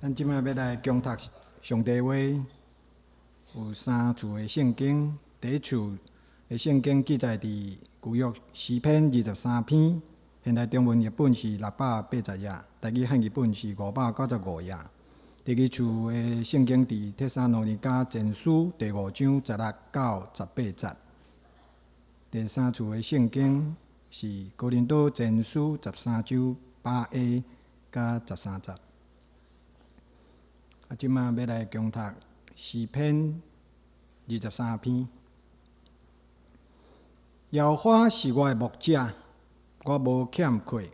咱即摆要来共读上帝话，有三处的圣经。第一处的圣经记载伫旧约诗篇23篇，现代中文译本是680页，台语汉译本是595页。第二处的圣经伫帖撒罗尼迦前书第5章16到18节。第三处的圣经是哥林多前书13章8a到13节。即摆要来共读诗篇23篇。耶和华是我的牧者，我无欠缺。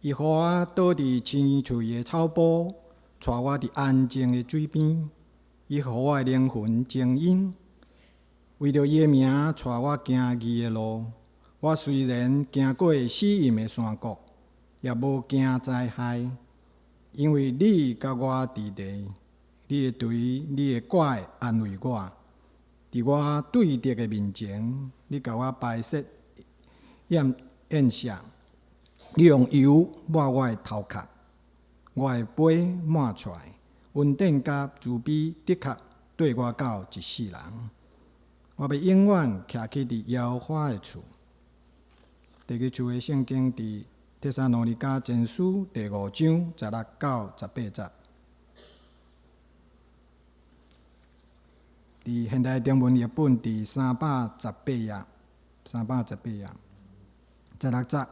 伊予我倒伫青翠的草坡，带我伫安静的水边。伊予我的灵魂静音，为着伊的名，带我行义的路。我虽然行过死荫的山谷，也无惊灾害，因为你甲我伫地，你的锤、你的拐安慰我。伫我对敌的面前，你甲我排泄宴舍，你用油抹我的头壳，我的杯满出来。恩典甲慈悲的确对我到一世人。我要永远徛起伫耶和华的厝。第二处的圣经伫帖撒罗尼迦前书第5章16到18节。伫现代中文译本第318页，16节，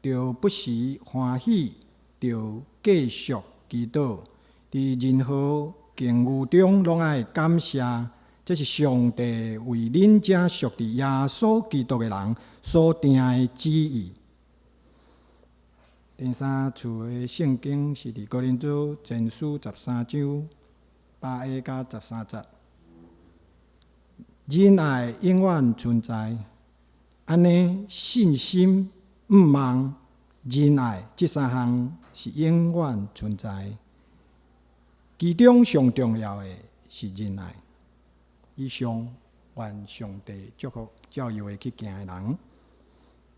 着不时欢喜，着继续祈祷，伫任何境遇中拢爱感谢，这是上帝为恁这属伫耶稣基督的人所定的旨意。第三处的圣经是伫哥林多前书13章8a到13节。仁爱永远存在，安尼信心、毋忘、仁爱这三项是永远存在。其中上重要的是仁爱。以上愿上帝祝福照耀会去行的人。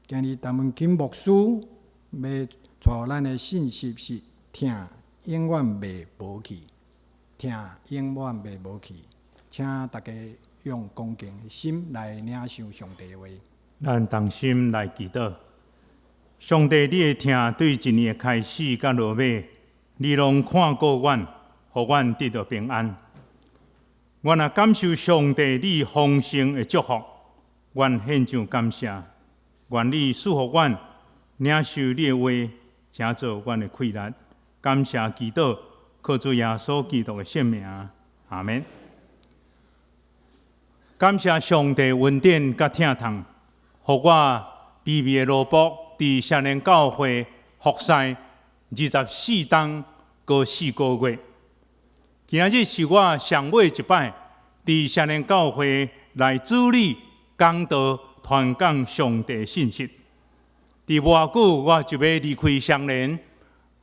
今日陈文钦牧师要带咱的信息是：听永远袂无去，听永远袂无去。请大家用恭敬的心来领受上帝的话。咱同心来祈祷。上帝，你的听对一年的开始甲落尾，你拢看顾阮，互阮得到平安。阮也感受上帝你丰盛的祝福，阮献上感谢。愿你赐福阮领受你的话，成做阮的快乐。感谢祈祷，靠主耶稣基督的圣名，阿们。感谢上帝恩典甲疼痛，互我卑微的罗卜伫少年教会服侍24冬过4个月。今仔日是我上尾一摆伫少年教会来主理讲道传讲上帝的信息。伫无偌久，我就要离开双连，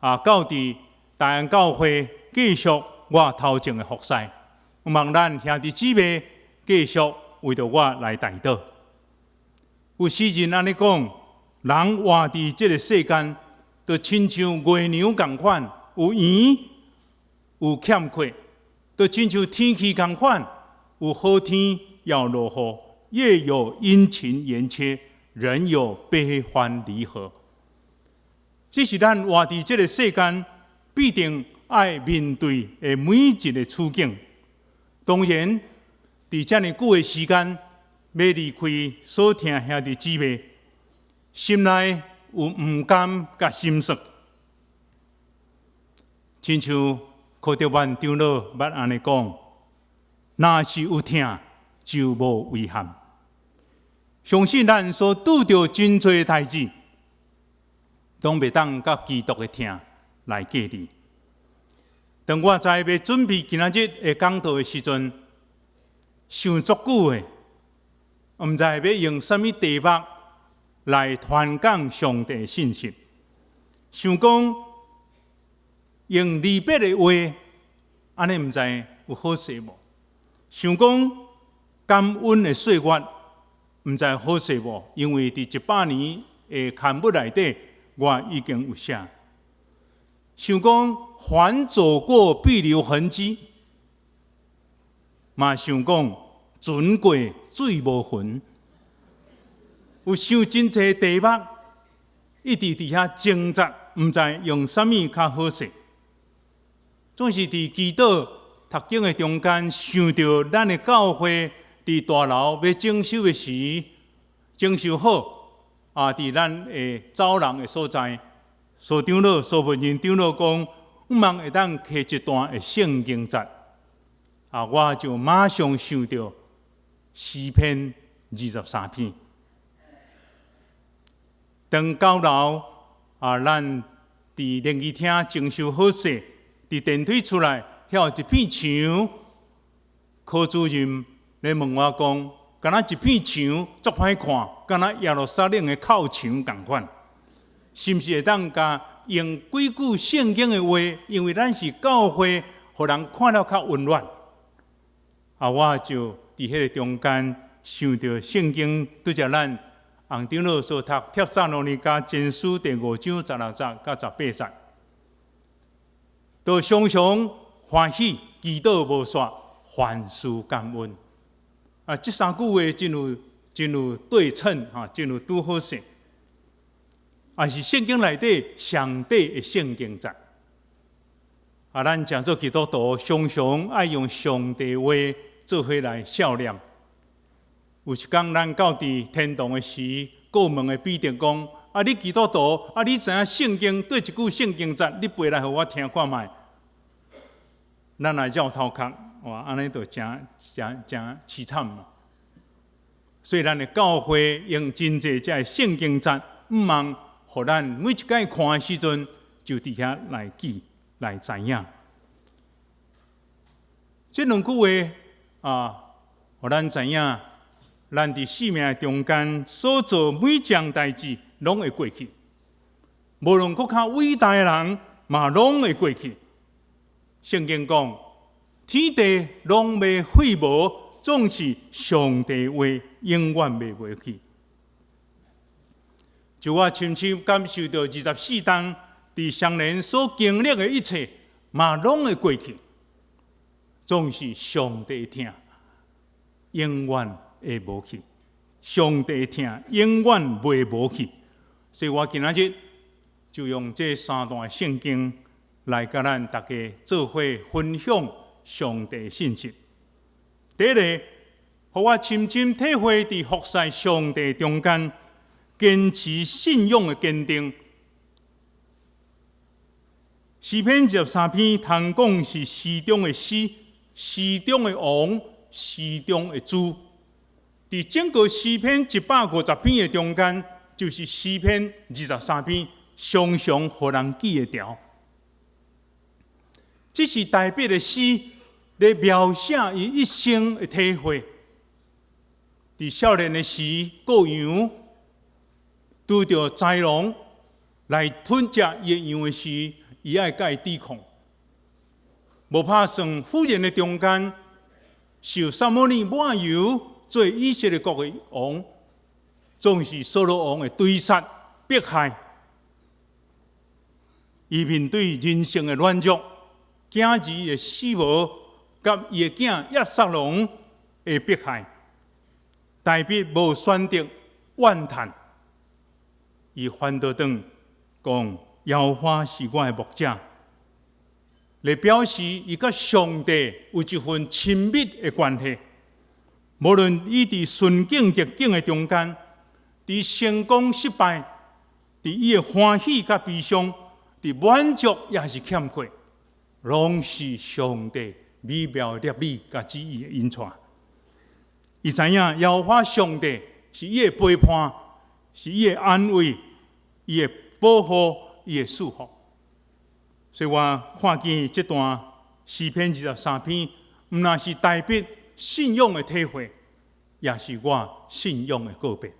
到伫大安教会继续我头前的服侍。望咱兄弟姊妹继续为着我来代祷。有诗人安尼讲：人活伫这个世间，就亲像月娘共款，有圆有欠缺，就亲像天气共款，有好天也有落雨，月有阴晴圆缺，人有悲欢离合。这是咱活伫这个世间必定爱面对的每一个处境。当然，伫遮尔久的时间，要离开所听兄弟姊妹，心内有毋甘甲心酸。亲像柯德万长老捌安尼讲：若是有听，就无遗憾。相信咱所拄着真多的代志，拢袂当甲基督的听来隔离。当我在要准备今仔日的讲道的时阵，想足久的，毋知要用什么题目来传讲上帝的信息。想讲用离别的话，安尼毋知有好势无？想讲感恩的岁月，毋知好势无？因为伫100年的刊物内底，我已经有写。想讲凡走过必留痕迹，嘛想讲船过水无痕。有想真济题目，一直伫遐挣扎，毋知用啥物较好势。总是伫祈祷读经的中间，想到咱的教会伫大楼要整修的时，整修好伫咱的走廊的所在，所长老、所文人长老讲，毋茫会当摕一段的圣经节，我就马上想到诗篇23篇。当到楼咱伫练习厅整修好势，伫电梯出来，遐有一片墙，科主任咧问我讲，敢若一片墙足歹看，敢若耶路撒冷的靠墙共款，是毋是会当甲用几句圣经的话？因为咱是教会，互人看了较温暖。我就伫迄个中间想到圣经拄则咱洪长老所读《帖撒罗尼迦前书》第5章16节到18节，都常常欢喜，祈祷无煞，凡事感恩。这三句话真有对称，真有拄好势。是圣经内底上帝的圣经节。咱诚做基督徒，常常爱用上帝话做伙来笑念。有一天，咱到伫天堂的时，过问的彼得讲：你基督徒，你知影圣经对一句圣经节，你背来互我听看卖。咱来绕头壳，安尼就真凄惨嘛。所以咱的教会用真济这圣经节，毋茫互咱每一摆看的时阵，就伫遐来记来知影。这两句话互咱知影。咱伫生命中间所做每件代志，拢会过去。无论搁较伟大的人，嘛拢会过去。圣经讲，天地拢袂废无，总是上帝话永远袂过去。就我深深感受到24天伫上年所经历的一切，嘛拢会过去。总是上帝听，永远会无去，上帝听永远袂无去，所以我今仔日就用这3段圣经来甲咱大家做伙分享上帝信息。第一个，互我深深体会伫服侍上帝中间，坚持信仰的坚定。诗篇23篇，通讲是诗中的诗，诗中的王，诗中的主。伫整个诗篇150篇的中间，就是诗篇23篇，常常互人记会牢。这是代表的诗，来描写伊一生的体会。伫少年的时，过羊拄着豺狼来吞食伊的羊的时，伊爱甲伊抵抗。无拍算妇人的中间，受撒母耳抹油。做以色列国的王，总是扫罗王的追杀迫害。伊面对人生的软弱、囝儿的死亡，甲伊的囝押撒龙的迫害，大卫无选择怨叹，伊翻倒转讲：耶和华是我的牧者，来表示伊甲上帝有一份亲密的关系。无论伊伫顺境逆境的中间，伫成功失败，伫伊的欢喜甲悲伤，伫满足也是欠缺，拢是上帝美妙的律甲旨意的引带。伊知影耶和华上帝是伊的陪伴，是伊的安慰，伊的保护，伊的祝福。所以我看见这段诗篇23篇，毋但是代表信仰的体会，也是我信仰的告别。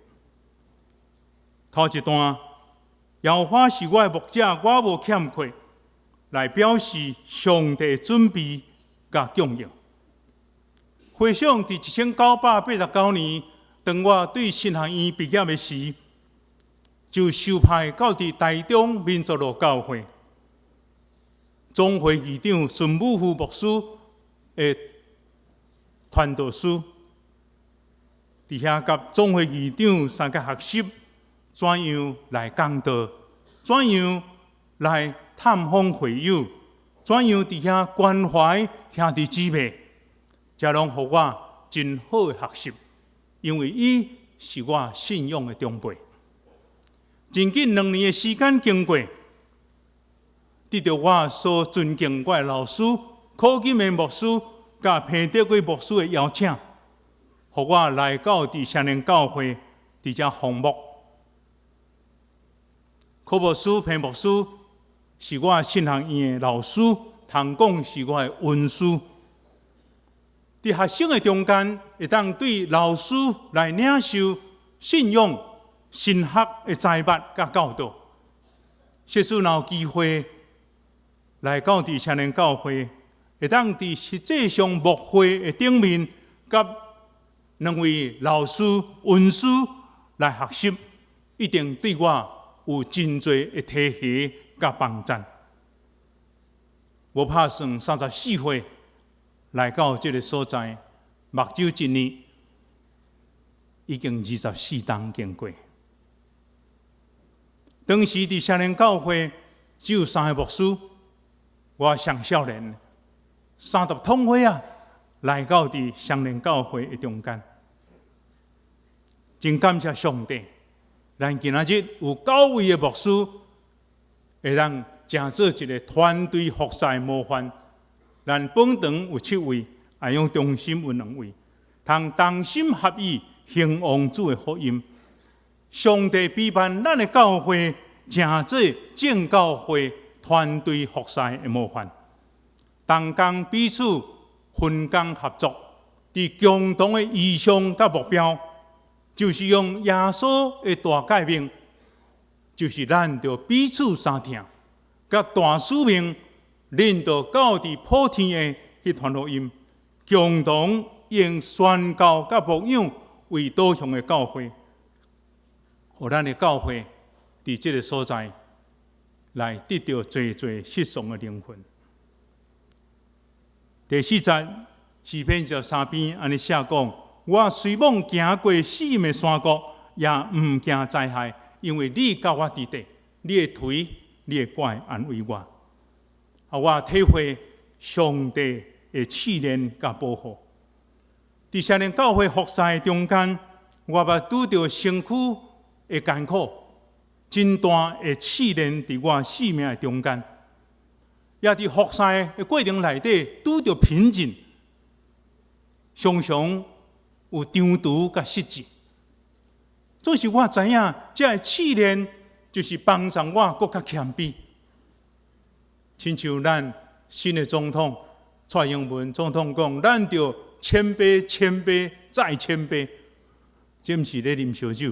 头一段，耶和华是我的牧者，我无欠缺，来表示上帝准备甲供应。回想伫1989年，当我对神学院毕业的时，就受派到伫台中民族路教会。总会议长孙武夫牧师的传道书，伫遐甲总会议长三个学习，怎样来讲道，怎样来探访会友，怎样伫遐关怀兄弟姊妹，这拢互我真好的学习，因为伊是我信仰的长辈。真紧2年的时间经过，得到我所尊敬我的老师柯金的牧师甲彭德贵牧师的邀请，互我来到伫少年教会伫遮奉牧。柯牧师、彭牧师是我信学院的老师，通讲是我的恩师。伫学生的中间，会当对老师来领受信仰、神学的栽培甲教导。即使若有机会来到伫少年教会，会当伫实际上牧会的顶面，甲2位老师、恩师来学习，一定对我有真侪的提携甲帮助。无拍算34岁来到这个所在，目睭1年，已经24冬经过。当时伫少年教会只有3个牧师，我上少年，30通岁啊，来到伫少年教会的中间。真感谢上帝，咱今仔日有9位的牧师，会让成做一个团队服侍模范。咱本堂有7位，爱用中心有2位，通同心合意兴旺主的福音。上帝陪伴咱的教会，成做正教会团队服侍的模范。同工彼此分工合作，伫共同的意向甲目标，就是用耶稣的大诫命，就是咱着彼此相听，甲大使命，领导到伫普天的去传福音，共同用宣教甲牧养为导向的教会，互咱的教会伫这个所在来得到侪侪失丧的灵魂。第4节诗篇13篇安尼写讲：我虽猛行过死荫的山谷，也毋惊灾害，因为你甲我伫地，你的腿、你的拐安慰我。我体会上帝的试炼甲保护。伫少年教会服侍中间，我捌拄着身躯的艰苦，真大的试炼伫我生命的中间，也伫服侍的过程内底拄着瓶颈，常常有张毒甲失志。总是我知影，这个试炼就是帮助我更加谦卑。亲像咱新的总统蔡英文总统讲，咱着谦卑、谦卑再谦卑，这毋是咧啉烧酒，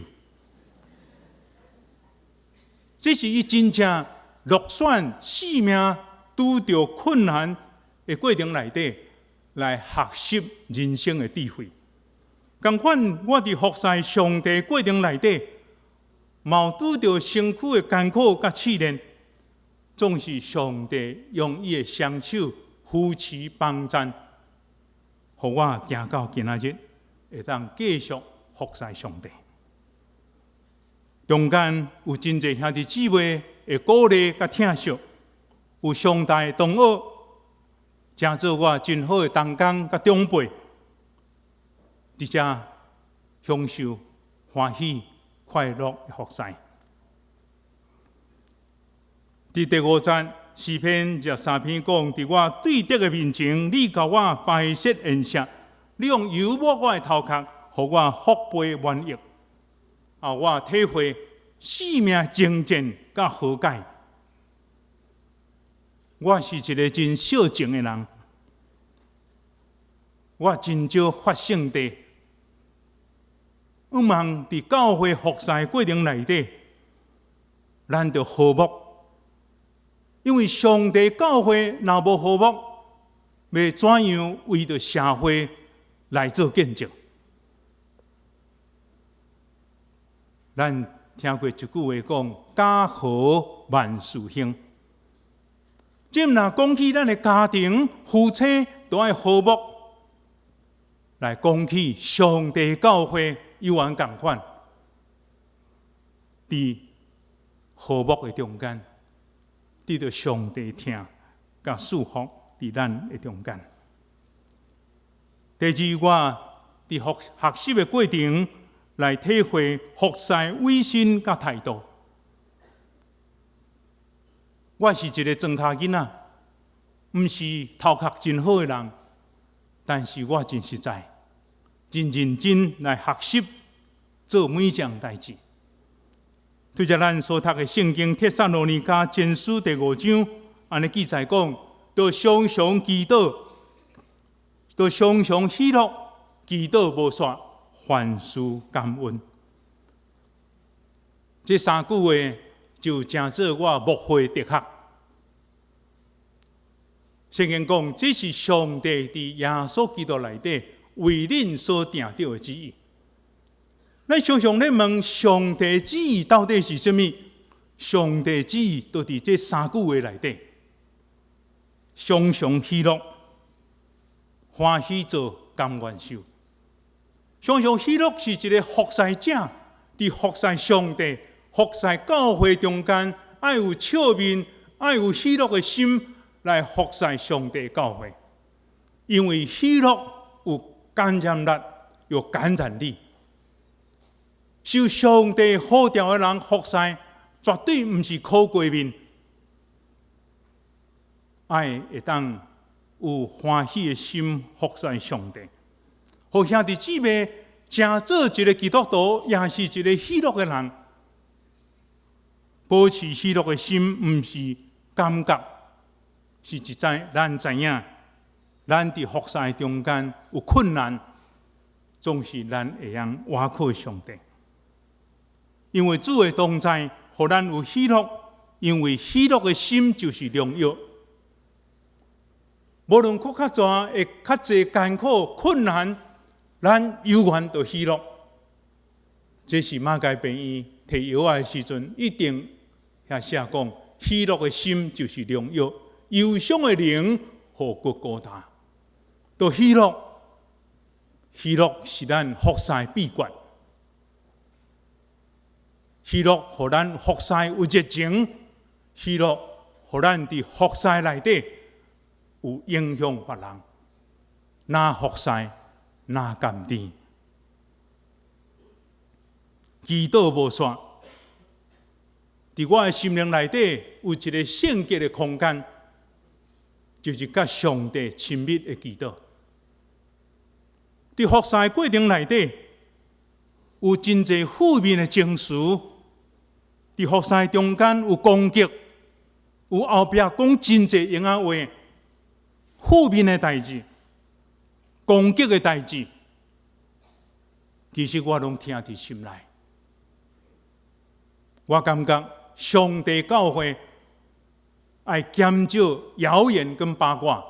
这是伊真正落选生命拄着困难的过程内底来学习人生的智慧。同款，我伫服侍上帝过程内底，嘛拄着身躯的艰苦甲试炼。总是上帝用伊的双手扶持帮赞，互我行到今仔日，会当继续服侍上帝。中间有真侪兄弟姊妹的鼓励甲疼惜，有上帝的同学，成做我真好的同工甲长辈，伫遮享受欢喜快乐的服侍。伫第5节诗篇13篇讲：伫我对敌的面前，你甲我摆设筵席，你用油抹我的头壳，互我福杯满溢。我体会生命精进甲和解。我是一个真小情的人，我真少发圣地。我望伫教会服侍过程内底，咱着和睦。因为上帝教会若无和睦，要怎样为着社会来做见证？咱听过一句话讲：家和万事兴。即若讲起咱的家庭、夫妻都爱和睦，来讲起上帝教会有缘共款，伫和睦的中间，得到上帝听甲祝福伫咱的中间。第二，我伫学习的过程来体会服侍委身甲态度。我是一个庄脚囡仔，毋是头壳真好的人，但是我真实在、真认真来学习做每件代志。对着咱所读的圣经《帖撒罗尼迦前书》第5章，安尼记载讲，都常常祈祷，都常常喜乐，祈祷无煞，凡事感恩。这3句话就成做我牧会哲学。圣经讲，这是上帝伫耶稣基督内底为恁所定定的旨意。咱常常咧问上帝旨意到底是什么？上帝旨意都伫这3句话内底：常常喜乐，欢喜做，甘愿受。常常喜乐是一个服侍者伫服侍上帝、服侍教会中间，爱有笑面、爱有喜乐的心来服侍上帝教会。因为喜乐有感染力，有感染力。受上帝呼召的人服侍，绝对毋是靠过面，爱会当有欢喜的心服侍上帝。互兄弟姊妹，真做一个基督徒，也是一个喜乐的人。保持喜乐的心，毋是感觉，是咱知影，咱伫服侍中间有困难，总是咱会用倚靠上帝。因为主的同在，互咱有喜乐，因为喜乐的心就是良药。无论搁较蛇，会较济艰苦困难，咱有缘就喜乐。这是马偕病院摕药的时阵，一定遐写讲，喜乐的心就是良药，忧伤的灵互骨高大。都喜乐，喜乐是咱服侍秘诀。喜乐，互咱服侍有热情；喜乐，互咱伫服侍内底有影响别人。哪服侍，哪甘甜。祈祷无煞，伫我的心灵内底有一个圣洁的空间，就是甲上帝亲密的祈祷。伫服侍过程内底，有真侪负面的情绪。伫服侍中间有攻击，有后壁讲真侪闲话，负面的代志、攻击的代志，其实我拢听伫心内。我感觉上帝教会爱减少谣言跟八卦。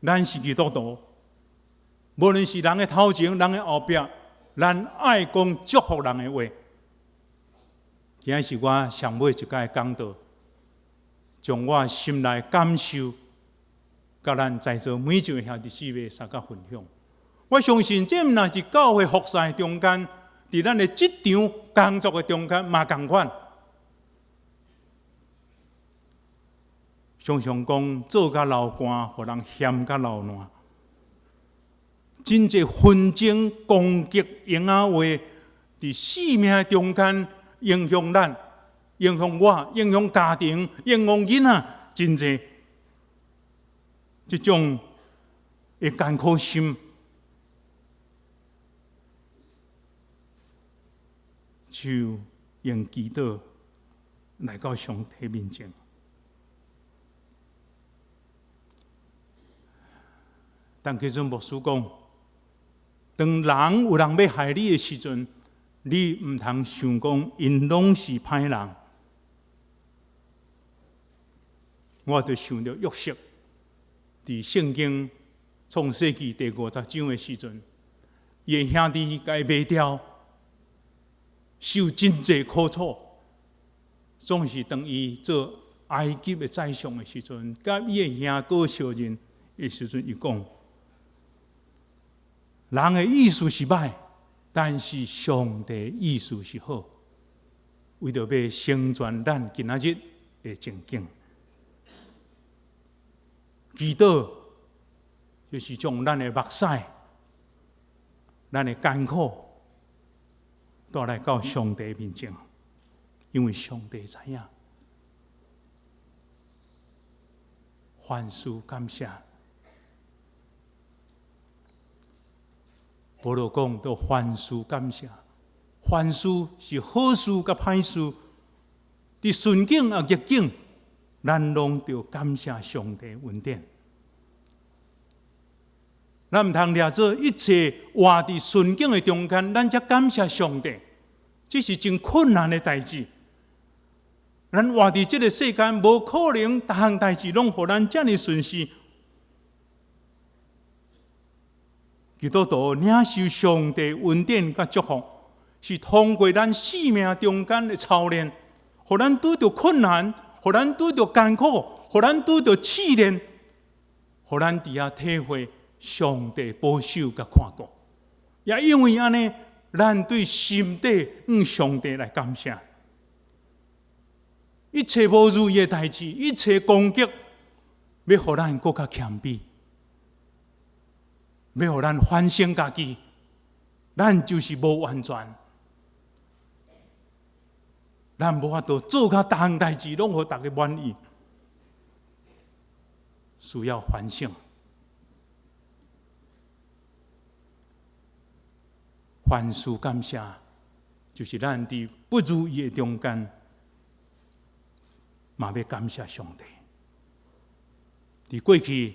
咱是基督徒，无论是人的头前、人的后壁，咱爱讲祝福人的话。今仔是我上尾一届讲道，将我心内感受，甲咱在座每一位兄弟姊妹相甲分享。我相信这毋但是教会服侍中间，伫咱的职场工作的中间嘛同款。常常讲做甲流汗，互人嫌甲流烂。真侪纷争、攻击、闲话，伫生命中间。影响咱，影响我，影响家庭，影响囡仔，真侪。这种的艰苦心，就用祈祷来到上帝面前。但其中牧师讲，当有人要害你的时阵，你毋通想讲，因拢是歹人。我就想到约瑟，伫圣经创世纪第50章的时阵，伊的兄弟甲伊卖掉，受真济苦楚，总是当伊做埃及的宰相的时阵，甲伊的兄哥相认的时阵，伊讲：人的意思是歹，但是上帝的意思是好，为着要成全咱今仔日的情景。祈祷就是将咱的目屎、咱的艰苦带来到上帝面前，因为上帝知影。凡事感谢，保罗讲到凡事感谢，凡事是好事甲歹事，伫顺境啊逆境，咱拢要感谢上帝恩典。咱唔通掠做一切活伫顺境的中间，咱才感谢上帝，这是真困难的代志。咱活伫这个世间，无可能逐项代志拢互咱遮尔顺遂。基督徒领受上帝恩典甲祝福，是通过咱生命中间的操练，互咱拄着困难，互咱拄着艰苦，互咱拄着试炼，互咱伫遐体会上帝保守甲看顾。也因为安尼，咱对心底向上帝来感谢。一切无如意的代志，一切攻击，要互咱更加谦卑，要互咱反省家己，咱就是无完全，咱无法度做甲逐项代志拢互大家满意，需要反省。凡事感谢，就是咱伫不如意的中间。嘛要感谢上帝。伫过去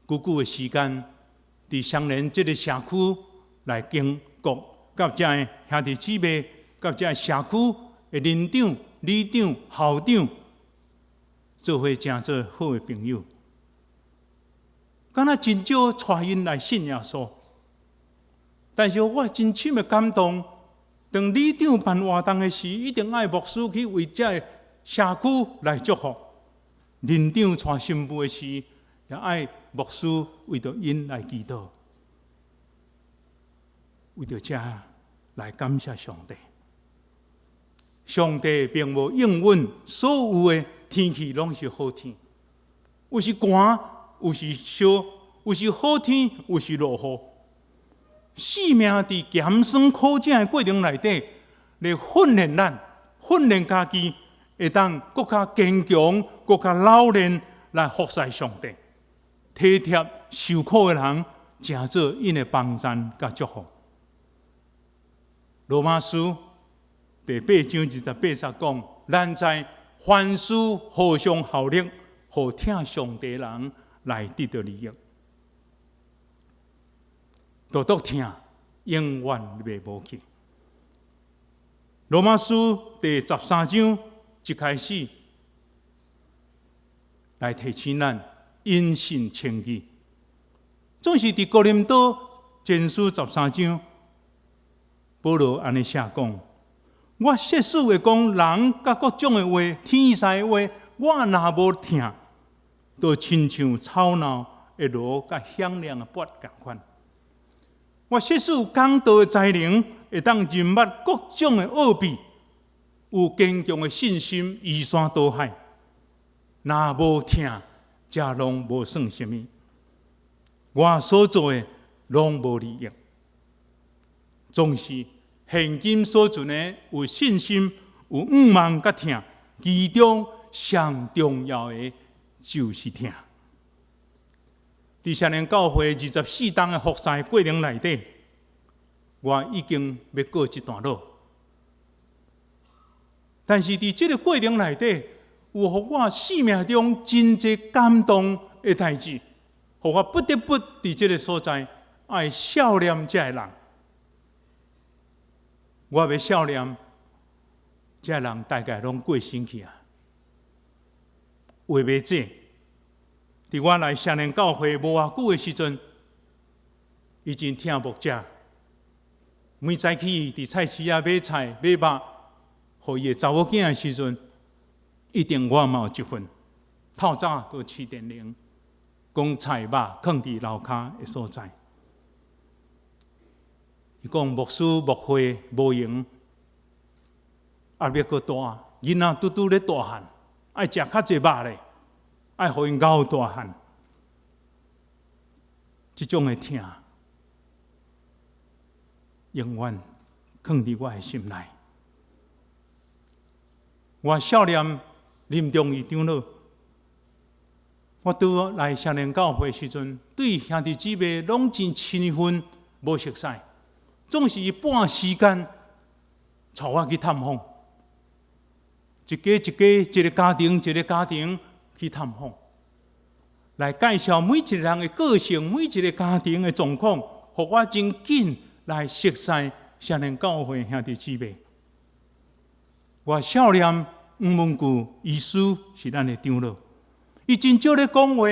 久久的时间，伫双连这个社区来经过，甲遮的兄弟姊妹，甲遮的社区的邻长、里长、校长，做伙诚做好的朋友。敢若真少带因来信耶稣，但是我真深的感动。当里长办活动的时，一定爱牧师去为遮的社区来祝福，邻长带新妇的时，也爱牧师为着因来祈祷，为着这来感谢上帝。上帝并无应允所有的天气拢是好天，有时寒，有时烧，有时好天，有时落雨。生命伫艰酸苦痛的过程内底，来训练咱，训练家己。会当更加坚强，更加老练来服侍上帝，体贴受苦的人，诚做因的帮衬甲祝福。罗马书第8章28节讲：咱在凡事互相效力，互听上帝的人来得到利益。多多听，永远袂无去。罗马书第13章。一开始来提醒咱因信称义，总是伫哥林多前书13章，保罗安尼写讲：我设使会讲人甲各种的话、天使的话，我若无听，就亲像吵闹的锣甲响亮的钹共款。我设使有讲道的才能，会当认捌各种的奥秘。有坚强的信心，移山倒海。若无听，则拢无算什么。我所做的拢无利益，总是现今所存的有信心、有仰望甲听，其中上重要的就是听。伫少年教会24档的服侍过程内底，我已经要过一段路。但是伫这个过程内底，有互我生命中真侪感动的代志，互我不得不伫这个所在爱孝念这个人。我要孝念这个人，大概拢过身去啊。话袂济，伫我来少年教会无偌久的时阵，已经听牧者每早起伫菜市仔买菜买肉。互伊的查某囝的时阵，一定我嘛有一份。透早就起电铃，讲菜肉放伫楼骹的所在。伊讲牧师牧会无用，压力阁大，囡仔拄拄咧大汉，爱食较济肉咧，爱互因咬大汉。即种的疼，永远放伫我的心内。我少年临终义长老，我拄来少年教会时阵，对兄弟姊妹拢真亲分，无熟悉，总是半时间带我去探访，一个家庭去探访，来介绍每一个人的个性，每一个家庭的状况，互我真紧来熟悉少年教会兄弟姊妹。我少年黄文具医师是咱的长老，伊真少咧讲话，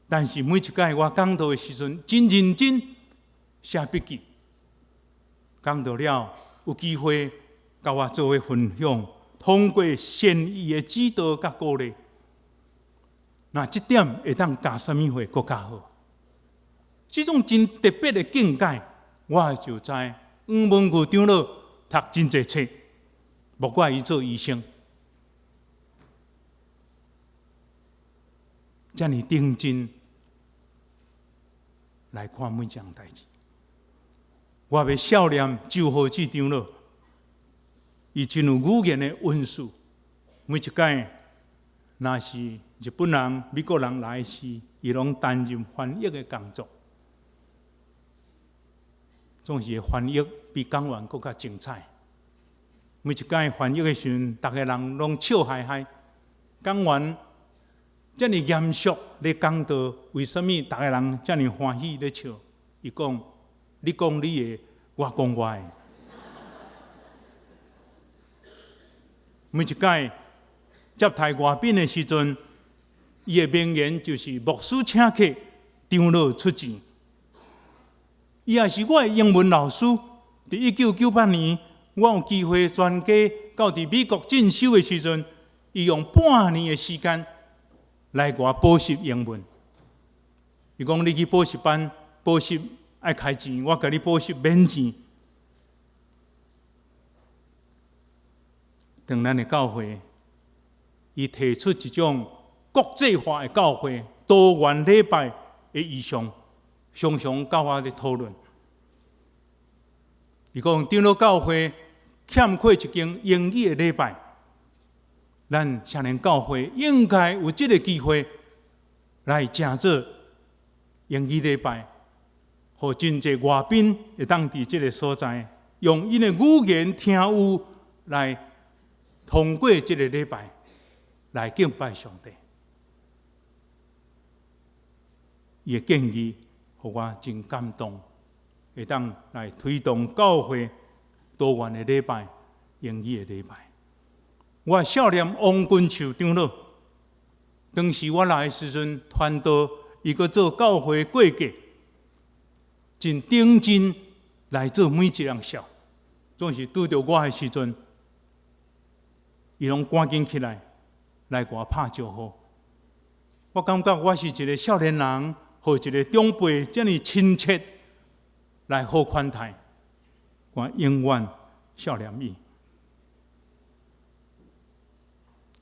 但是每一届我讲道的时阵，真认真写笔记。讲到了，有机会甲我做伙分享，通过善意的指导甲鼓励。那这点会当加什么会更加好？这种真特别的境界，我就知黄文具长老读真侪册，莫怪伊做医生，遮尔认真来看每一样代志。我要少年周浩志长老，伊真有语言的温数，每一届若是日本人、美国人来时，伊拢担任翻译的工作，总是翻译比讲完更加精彩。每一届翻译的时阵，大家人拢笑嗨嗨。讲完遮尔严肃咧讲道，为什么大家人遮尔欢喜咧笑？伊讲：你讲你的，我讲我的。每一届接待外宾的时阵，伊的名言就是“牧师请客，长老出钱”。伊也是我的英文老师。伫1998年，我有机会全家到伫美国进修的时阵，伊用半年的时间来给我补习英文。伊讲：你去补习班补习爱开钱，我甲你补习免钱。当咱的教会，伊提出一种国际化的教会，多元礼拜的意向，常常甲我咧讨论。伊讲长老教会欠缺一间英语的礼拜，咱少年教会应该有这个机会来正做英语礼拜，互真侪外宾会当伫这个所在，用因的语言听有来通过这个礼拜来敬拜上帝。伊的建议，互我真感动，会当来推动教会多元的礼拜、英语的礼拜。我少年王君树长老，当时我来的时阵，传道伊个做教会过节，真认真来做每一样笑，总是拄着我的时阵，伊拢赶紧起来，来给我拍招呼。我感觉我是一个少年人，和一个长辈这么亲切来好款待，我永远少年伊。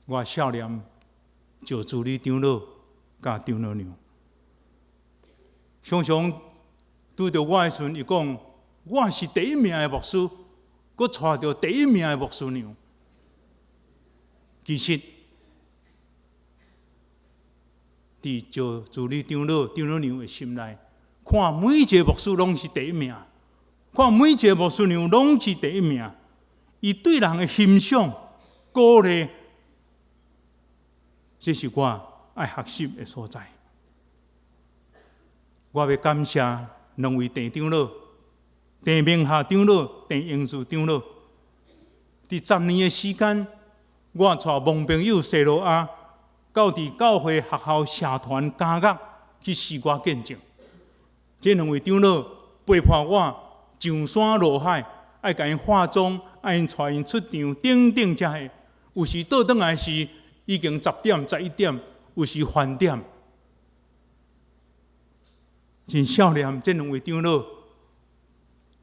我少年就助理长老甲长老娘，常常拄着我的时阵，伊讲我是第一名的牧师，佮带着第一名的牧师娘。其实，伫就助理长老娘的心内，看每一个牧师拢是第一名，看每一个牧师娘拢是第一名。伊对人的欣赏、鼓励，这是我爱学习的所在。我要感谢两位郑长老、郑明夏长老、郑英树长老，伫10年的时间，我带蒙朋友西罗亚到伫教会学校社团家乐去视我见证。这两位长老陪伴我上山下海，爱甲因化妆，爱因带因出场，等等这些，有时倒转来是已经10点、11点，有时翻点。真少年这两位长老，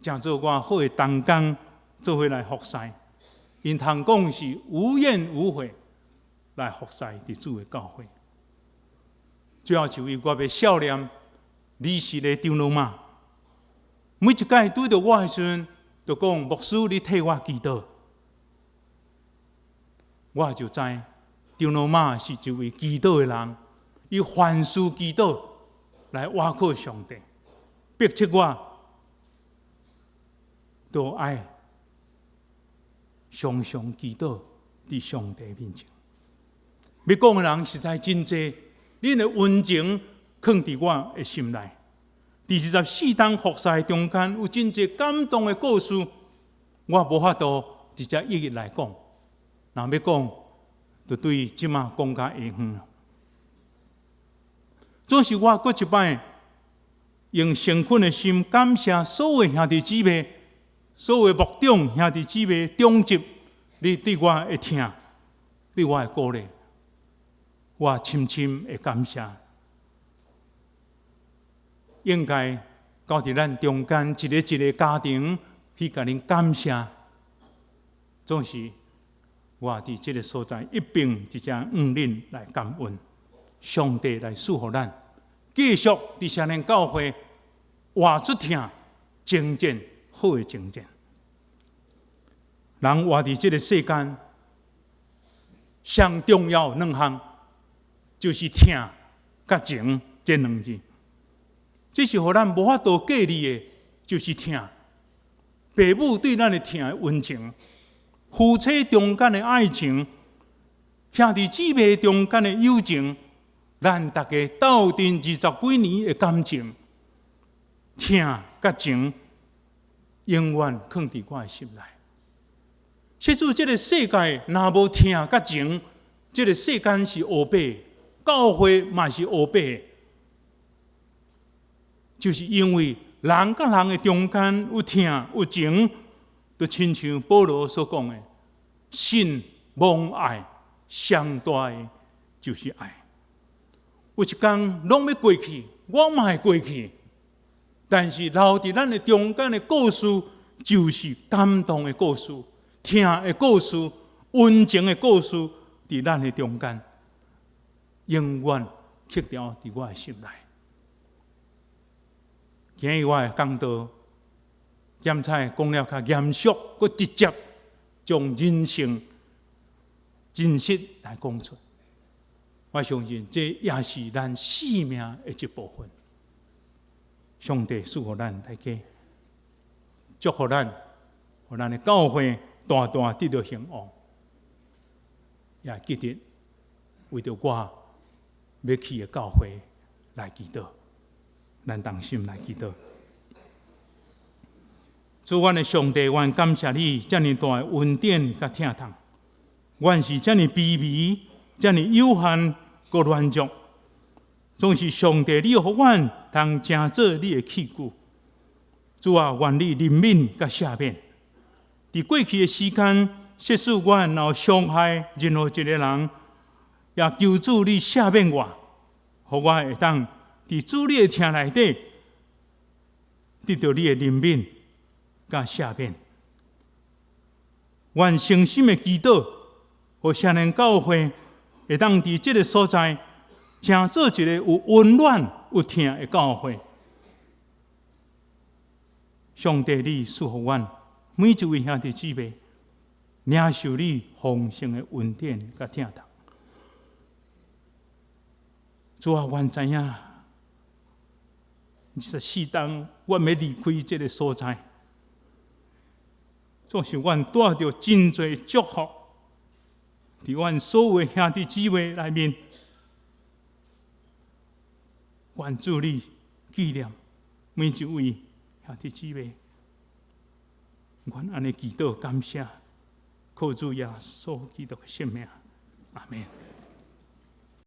真做我好的同工，做伙来服侍。因通讲是无怨无悔来服侍伫主的教会。最后一位我要少年李氏的长老妈，每一摆对到我的时阵，就讲牧师，你替我祈祷。我就知长老妈是一位祈祷的人，以凡事祈祷来倚靠上帝，逼切我都爱常常祈祷伫上帝面前。要讲的人实在真多，恁的温情藏伫我的心内。第24天服侍中间，有真侪感动的故事，我无法度直接一一来讲。若要讲，就对即马讲甲下远了。总是我搁一摆用诚恳的心感谢所有兄弟姊妹、所有牧长兄弟姊妹、中级，你对我的听，对我的鼓励，我深深的感谢。应该到伫咱中间一个一个家庭去甲恁感谢。总是我伫这个所在一并一只恁来感恩，上帝来赐福咱，继续伫少年教会活出听精进好的精进。人活伫这个世间，上重要两项就是听甲情这两字。这是互咱无法度过滤的，就是听。父母对咱的听的温情，夫妻中间的爱情，兄弟姊妹中间的友情，咱大家斗阵20几年的感情，听甲情，永远藏伫我的心内。实在这个世界若无听甲情，这个世间是黑白，教会嘛是黑白。就是因为人甲人的中间有听有情，就亲像保罗所讲的，信望爱上大的就是爱。有一天拢要过去，我嘛会过去，但是留伫咱的中间的故事，就是感动的故事、听的故事、温情的故事，伫咱的中间，永远刻掉伫我的心内。今日我的讲道，检采讲了较严肃，佮直接将人生真实来讲出。我相信这也是咱生命的一部分。上帝赐福咱大家，祝福咱，互咱的教会大大得到兴旺。也记得为着我要去的教会来祈祷。咱同心来祈祷。主，阮的上帝，阮感谢你这么大的恩典甲疼痛，阮是这么卑微、这么有限佮软弱，总是上帝，你予阮通成做你的器具。主啊，愿你怜悯甲赦免。伫过去的时间，即使阮若伤害任何一个人，也求主你赦免我，予我会当伫主你的听内底，得到你的怜悯甲赦免。愿诚心的祈祷，互少年教会会当伫这个所在，成做一个有温暖、有听的教会。上帝，你赐福阮每一位兄弟姊妹，领受你丰盛的恩典甲疼痛。主啊，阮知影。24天，阮要离开这个所在，总是阮带着真侪祝福，伫阮所有的兄弟姊妹内面，愿主你纪念每一位兄弟姊妹。阮安尼祈祷感谢，靠主耶稣基督的圣名，阿门。